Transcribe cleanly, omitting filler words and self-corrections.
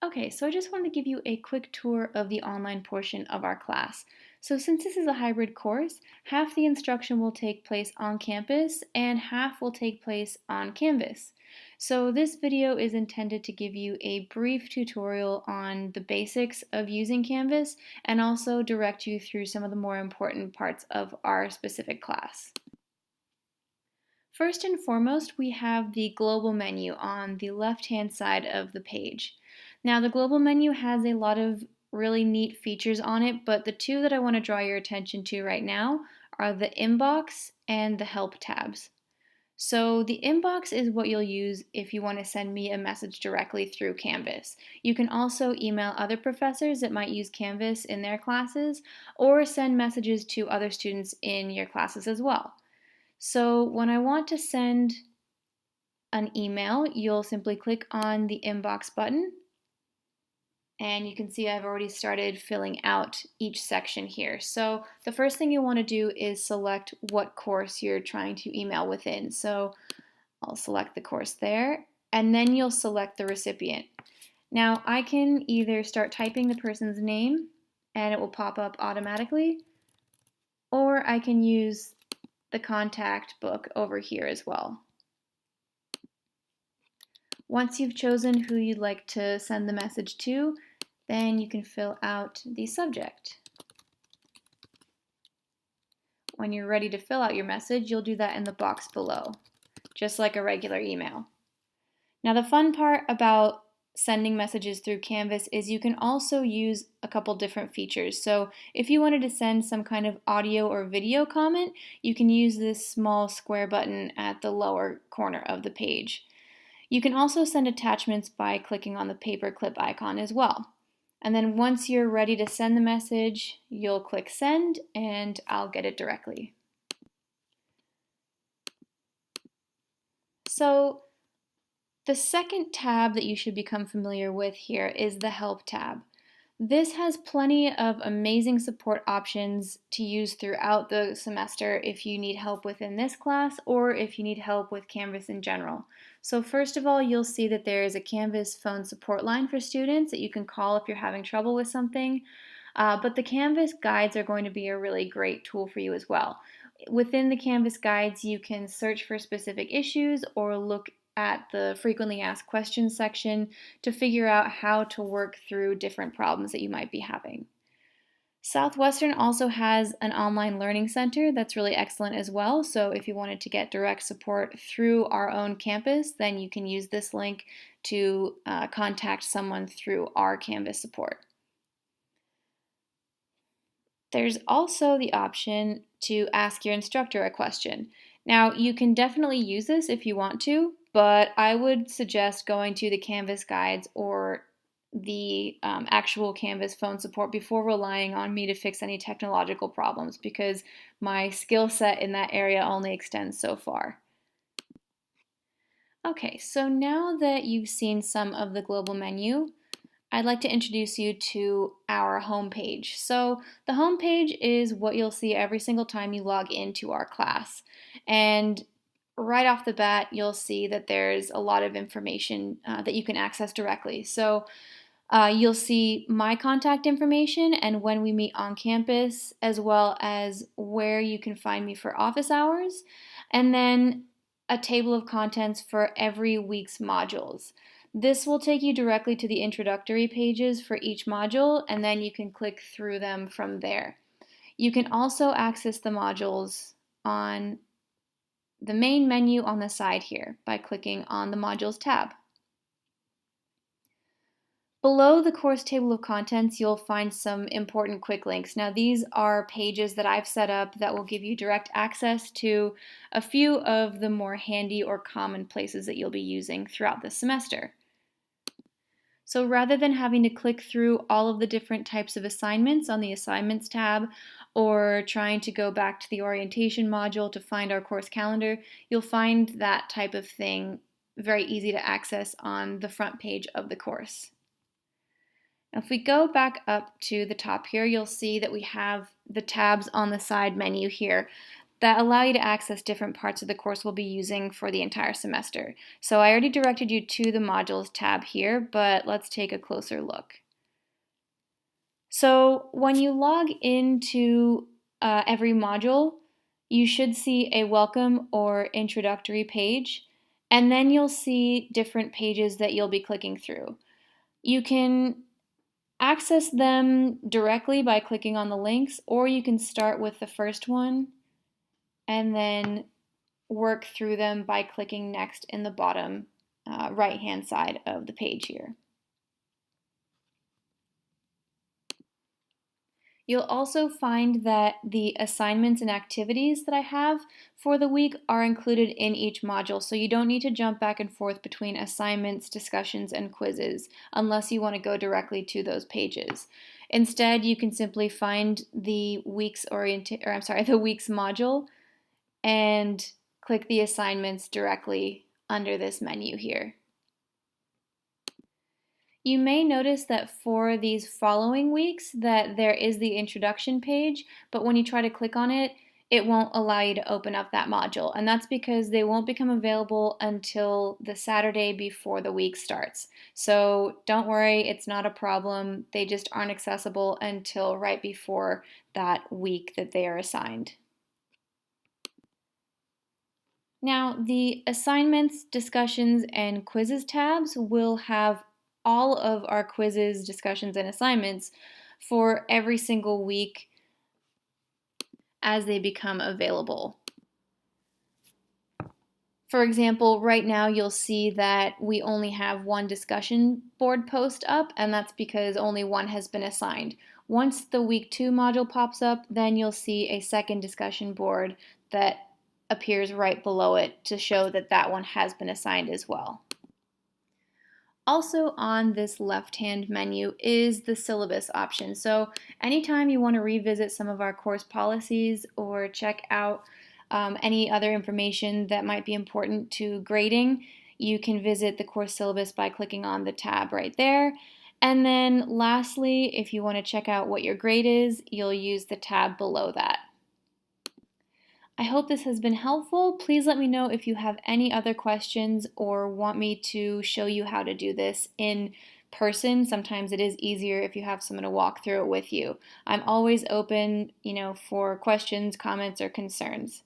Okay, so I just wanted to give you a quick tour of the online portion of our class. So since this is a hybrid course, half the instruction will take place on campus and half will take place on Canvas. So this video is intended to give you a brief tutorial on the basics of using Canvas and also direct you through some of the more important parts of our specific class. First and foremost, we have the global menu on the left-hand side of the page. Now, the global menu has a lot of really neat features on it, but the two that I want to draw your attention to right now are the inbox and the help tabs. So the inbox is what you'll use if you want to send me a message directly through Canvas. You can also email other professors that might use Canvas in their classes or send messages to other students in your classes as well. So when I want to send an email, you'll simply click on the inbox button, and you can see I've already started filling out each section here. So the first thing you want to do is select what course you're trying to email within. So I'll select the course there, and then you'll select the recipient. Now I can either start typing the person's name and it will pop up automatically, or I can use the contact book over here as well. Once you've chosen who you'd like to send the message to, then you can fill out the subject. When you're ready to fill out your message, you'll do that in the box below, just like a regular email. Now the fun part about sending messages through Canvas is you can also use a couple different features. So if you wanted to send some kind of audio or video comment, you can use this small square button at the lower corner of the page. You can also send attachments by clicking on the paperclip icon as well. And then once you're ready to send the message, you'll click send and I'll get it directly. So the second tab that you should become familiar with here is the Help tab. This has plenty of amazing support options to use throughout the semester if you need help within this class or if you need help with Canvas in general. So first of all, you'll see that there is a Canvas phone support line for students that you can call if you're having trouble with something. But the Canvas guides are going to be a really great tool for you as well. Within the Canvas guides, you can search for specific issues or look at the frequently asked questions section to figure out how to work through different problems that you might be having. Southwestern also has an online learning center that's really excellent as well. So if you wanted to get direct support through our own campus, then you can use this link to contact someone through our Canvas support. There's also the option to ask your instructor a question. Now, you can definitely use this if you want to, but I would suggest going to the Canvas guides or the actual Canvas phone support before relying on me to fix any technological problems because my skill set in that area only extends so far. Okay, so now that you've seen some of the global menu, I'd like to introduce you to our home page. So the home page is what you'll see every single time you log into our class. And right off the bat, you'll see that there's a lot of information that you can access directly. So you'll see my contact information and when we meet on campus, as well as where you can find me for office hours, and then a table of contents for every week's modules. This will take you directly to the introductory pages for each module, and then you can click through them from there. You can also access the modules on the main menu on the side here by clicking on the Modules tab. Below the course table of contents, you'll find some important quick links. Now, these are pages that I've set up that will give you direct access to a few of the more handy or common places that you'll be using throughout the semester. So rather than having to click through all of the different types of assignments on the Assignments tab or trying to go back to the Orientation module to find our course calendar, you'll find that type of thing very easy to access on the front page of the course. Now, if we go back up to the top here, you'll see that we have the tabs on the side menu here. that allow you to access different parts of the course we'll be using for the entire semester. So I already directed you to the modules tab here, but let's take a closer look. So when you log into every module, you should see a welcome or introductory page, and then you'll see different pages that you'll be clicking through. You can access them directly by clicking on the links, or you can start with the first one and then work through them by clicking next in the bottom right-hand side of the page here. You'll also find that the assignments and activities that I have for the week are included in each module, so you don't need to jump back and forth between assignments, discussions, and quizzes unless you want to go directly to those pages. Instead, you can simply find the week's module and click the assignments directly under this menu here. You may notice that for these following weeks that there is the introduction page, but when you try to click on it, it won't allow you to open up that module. And that's because they won't become available until the Saturday before the week starts. So don't worry, it's not a problem. They just aren't accessible until right before that week that they are assigned. Now, the assignments, discussions, and quizzes tabs will have all of our quizzes, discussions, and assignments for every single week as they become available. For example, right now you'll see that we only have one discussion board post up, and that's because only one has been assigned. Once the week 2 module pops up, then you'll see a second discussion board that appears right below it to show that that one has been assigned as well. Also on this left-hand menu is the syllabus option. So anytime you want to revisit some of our course policies or check out any other information that might be important to grading, you can visit the course syllabus by clicking on the tab right there. And then lastly, if you want to check out what your grade is, you'll use the tab below that. I hope this has been helpful. Please let me know if you have any other questions or want me to show you how to do this in person. Sometimes it is easier if you have someone to walk through it with you. I'm always open, for questions, comments, or concerns.